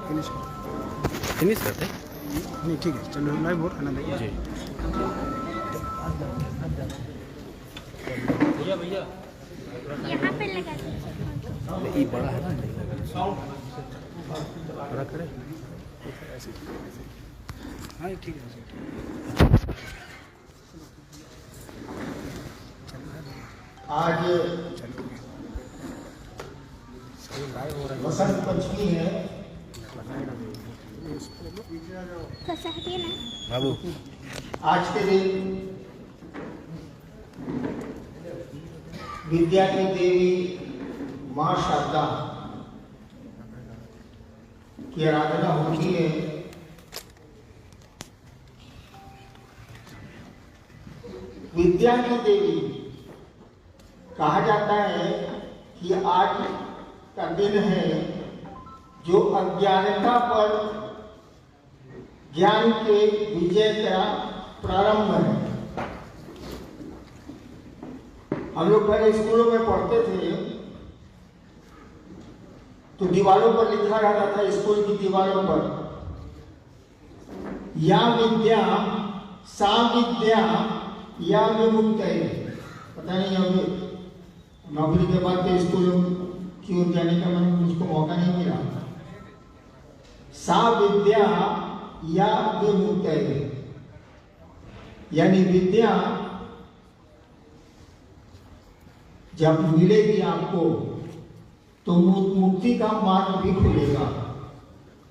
Finish करते हैं? नहीं ठीक है, चलो लाइव वोट करना भैया जी भैया भैया यहाँ पे लगा दो। ये बड़ा है ना, बड़ा करे। हाँ ये ठीक है। आज वसंत पंचमी है। कैसा है ना? बाबू आज के दिन विद्या की देवी माँ शारदा की आराधना होती है। विद्या की देवी कहा जाता है कि आज का दिन है जो अज्ञानता पर ज्ञान के विजय का प्रारंभ है। हम लोग पहले स्कूलों में पढ़ते थे तो दीवारों पर लिखा रहता था, स्कूल की दीवारों पर, या विद्या सा विद्या या विमुक्तये। पता नहीं अब नौकरी के बाद तो स्कूलों की ओर जाने का मुझको मौका नहीं मिला। सा विद्या या विमुक्तये, यानी विद्या जब मिलेगी आपको तो मुक्ति का मार्ग भी खुलेगा,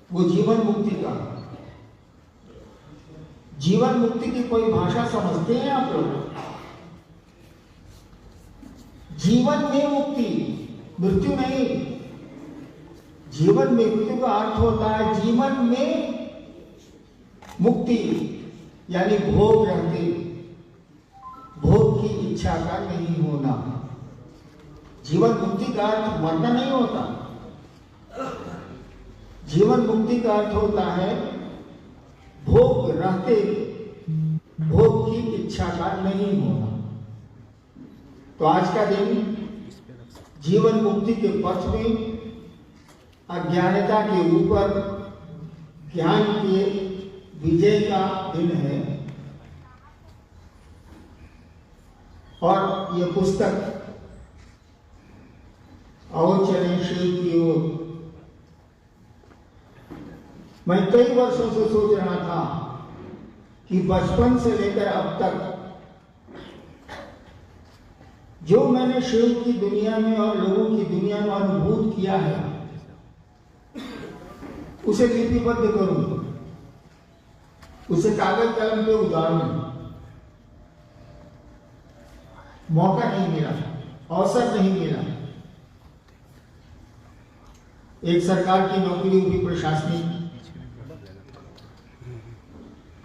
वो जीवन मुक्ति का। जीवन मुक्ति की कोई भाषा समझते हैं आप लोग? जीवन में मुक्ति, मृत्यु नहीं। जीवन मृत्यु का अर्थ होता है जीवन में मुक्ति, यानी भोग रहते, भोग की इच्छा का नहीं होना। जीवन मुक्ति का अर्थ मरना नहीं होता। जीवन मुक्ति का अर्थ होता है भोग रहते, भोग की इच्छा का नहीं होना। तो आज का दिन जीवन मुक्ति के पथ में अज्ञानता के ऊपर ज्ञान के विजय का दिन है। और ये पुस्तक और चले शिव की ओर, मैं कई वर्षों से सोच रहा था कि बचपन से लेकर अब तक जो मैंने शिव की दुनिया में और लोगों की दुनिया में अनुभूत किया है उसे लिपिबद्ध करूं, उसे कागज कलम पे उतारूं। मौका नहीं मिला, अवसर नहीं मिला। एक सरकार की नौकरी हुई प्रशासनिक,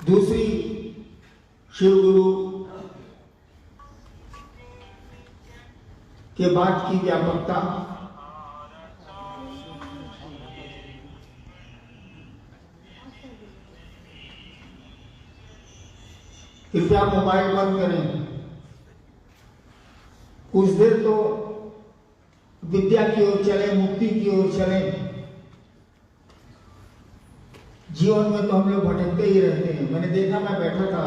दूसरी शिव गुरु के बाद की व्यापकता, कृपया मोबाइल बंद करें। कुछ देर तो विद्या की ओर चले, मुक्ति की ओर चले। जीवन में तो हम लोग भटकते ही रहते हैं। मैंने देखा, मैं बैठा था,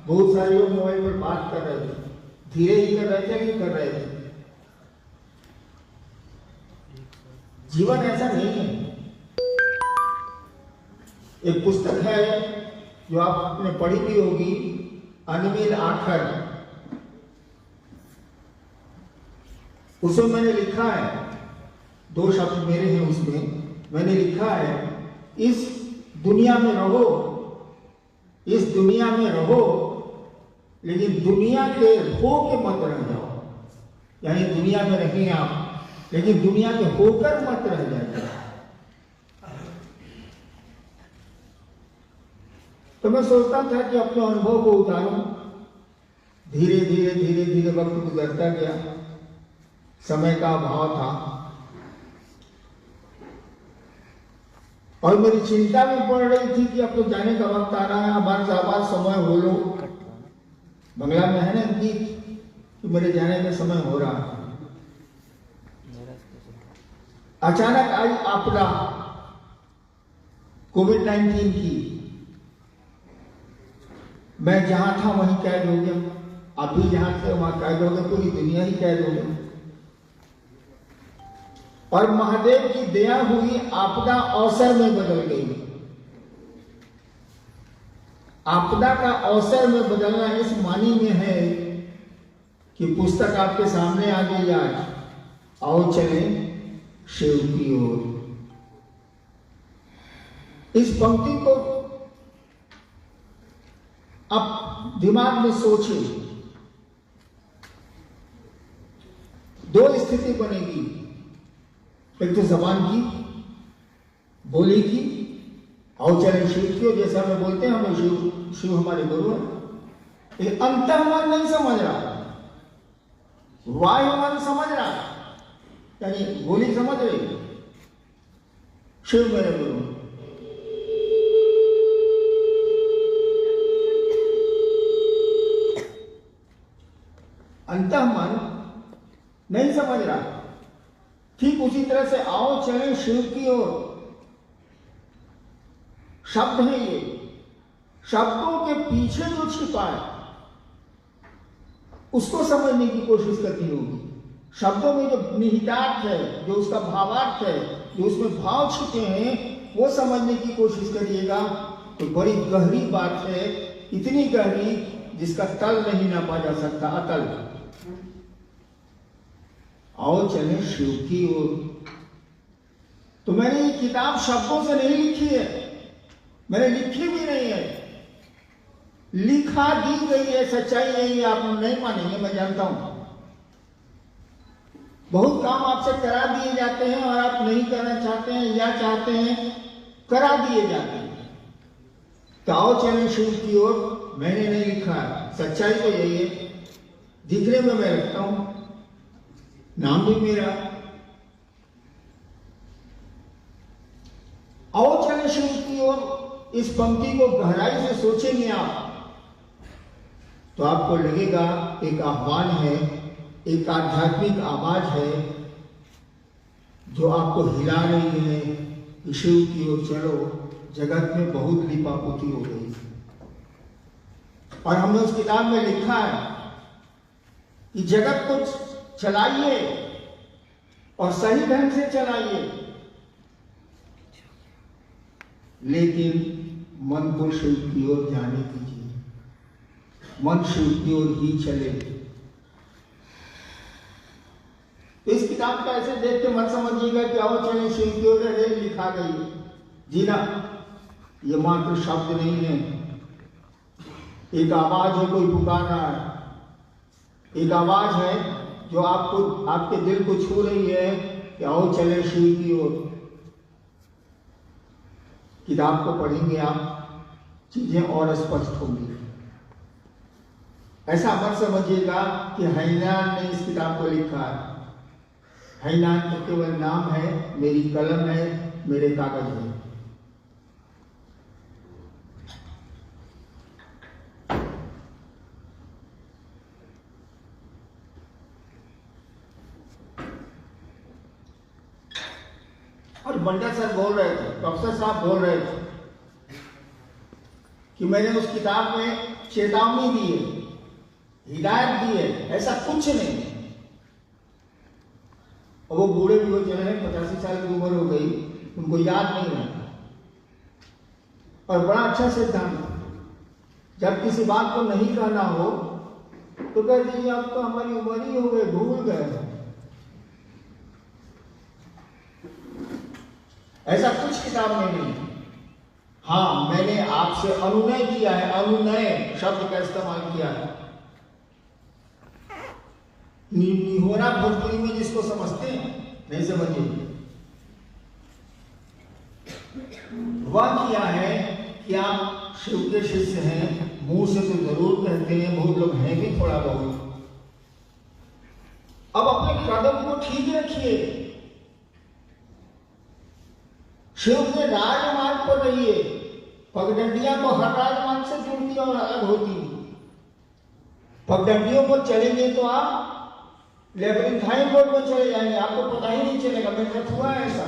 बहुत सारे लोग मोबाइल पर बात कर रहे थे, धीरे ही कर रहे थे, नहीं कर रहे थे। जीवन ऐसा नहीं है। एक पुस्तक है जो आपने पढ़ी भी होगी, अनविल आखर। उसमें मैंने लिखा है, 2 शब्द मेरे हैं उसमें। मैंने लिखा है, इस दुनिया में रहो, इस दुनिया में रहो, लेकिन दुनिया के हो के मत रह जाओ। यानी दुनिया में रहें आप, लेकिन दुनिया के होकर मत रह जाए। तो मैं सोचता था कि अपने अनुभव को उतारूं। धीरे धीरे धीरे धीरे वक्त गुजरता गया, समय का अभाव था और मेरी चिंता भी पड़ रही थी कि अब तो जाने का वक्त आ रहा है, हमारे आवाज समय हो लो। बंगला में है ना गीत कि मेरे जाने का समय हो रहा है। अचानक आई आपदा, कोविड-19 की। मैं जहां था वहीं कैद हो गया, आप भी जहां थे वहां कैद हो गए, पूरी दुनिया ही कैद हो गई। और महादेव की दया हुई, आपदा अवसर में बदल गई। आपदा का अवसर में बदलना इस मानी में है कि पुस्तक आपके सामने आ गई आज, आओ चले शिव की ओर। इस पंक्ति को आप दिमाग में सोचिए। दो स्थिति बनेगी, एक तो जबान की, बोली की, आओ चले शिव की ओर, जैसा हम बोलते हैं हम शिव हमारे गुरु हैं। ये अंतर्मन नहीं समझ रहा, वायुमन समझ रहा, यानी बोली समझ रही, शिव मेरे गुरु। अंतर्मन नहीं समझ रहा। ठीक उसी तरह से आओ चले शिव की ओर, शब्द है ये, शब्दों के पीछे जो छिपा है उसको समझने की कोशिश करनी होगी। शब्दों में जो निहितार्थ है, जो उसका भावार्थ है, जो उसमें भाव छिपे हैं, वो समझने की कोशिश करिएगा तो बड़ी गहरी बात है, इतनी गहरी जिसका तल नहीं नापा जा सकता, अतल। आओ चले शिव की ओर। तो मैंने ये किताब शब्दों से नहीं लिखी है, मैंने लिखी भी नहीं है, लिखा दी गई है। सच्चाई है ये, आप नहीं मानेंगे, मैं जानता हूं। बहुत काम आपसे करा दिए जाते हैं और आप नहीं करना चाहते हैं या चाहते हैं, करा दिए जाते हैं। तो आओ चले शिव की ओर मैंने नहीं लिखा है, सच्चाई तो यही है। दिखने में मैं रखता हूं, नाम भी मेरा। आओ चले शिव की ओर, इस पंक्ति को गहराई से सोचेंगे आप तो आपको लगेगा एक आह्वान है, एक आध्यात्मिक आवाज है जो आपको हिला रही है कि शिव की ओर चलो। जगत में बहुत लिपापोती हो गई और हमने उस किताब में लिखा है कि जगत को चलाइए और सही ढंग से चलाइए, लेकिन मन को शिव की ओर जाने दीजिए, मन शिव की ओर ही चले। तो इस किताब का ऐसे देख के मत समझिएगा कि आओ चले शिव की ओर लिखा गई जी ना, ये मात्र शब्द नहीं है, एक आवाज है, कोई पुकार रहा है। एक आवाज है जो आपको, आपके दिल को छू रही है कि आओ चले शिव की ओर। किताब को पढ़ेंगे आप, चीजें और स्पष्ट होंगी। ऐसा मत समझिएगा कि हैनान ने इस किताब को लिखा है। हैनान तो केवल नाम है, मेरी कलम है, मेरे कागज है। और बंडा सर बोल रहे थे, प्रोफेसर साहब बोल रहे थे कि मैंने उस किताब में चेतावनी दी है, हिदायत दी है, ऐसा कुछ नहीं। और वो बूढ़े भी हो चले हैं, 85 साल की उम्र हो गई, उनको याद नहीं रहा। और बड़ा अच्छा सिद्धांत, जब किसी बात को नहीं कहना हो तो कह दीजिए अब तो हमारी उम्र ही हो गई, भूल गए। ऐसा कुछ किताब में नहीं। हाँ, मैंने आपसे अनुनय किया है, अनुनय शब्द का इस्तेमाल किया है। निहोरा भोजपुरी में जिसको समझते हैं, नहीं समझिए। वह किया है कि आप शिव के शिष्य हैं, मुंह से तो जरूर कहते हैं, बहुत लोग हैं भी थोड़ा बहुत। अब अपने कदम को ठीक रखिए, शिव के राजमार्ग पर रहिए। पगडंडियां तो हर राजमार्ग से जुड़ती और अलग होती। पगडंडियों पर चलेंगे तो आप लेबरिंथाइन रोड में चले जाएंगे, आपको पता ही नहीं चलेगा। मेरे साथ हुआ है ऐसा।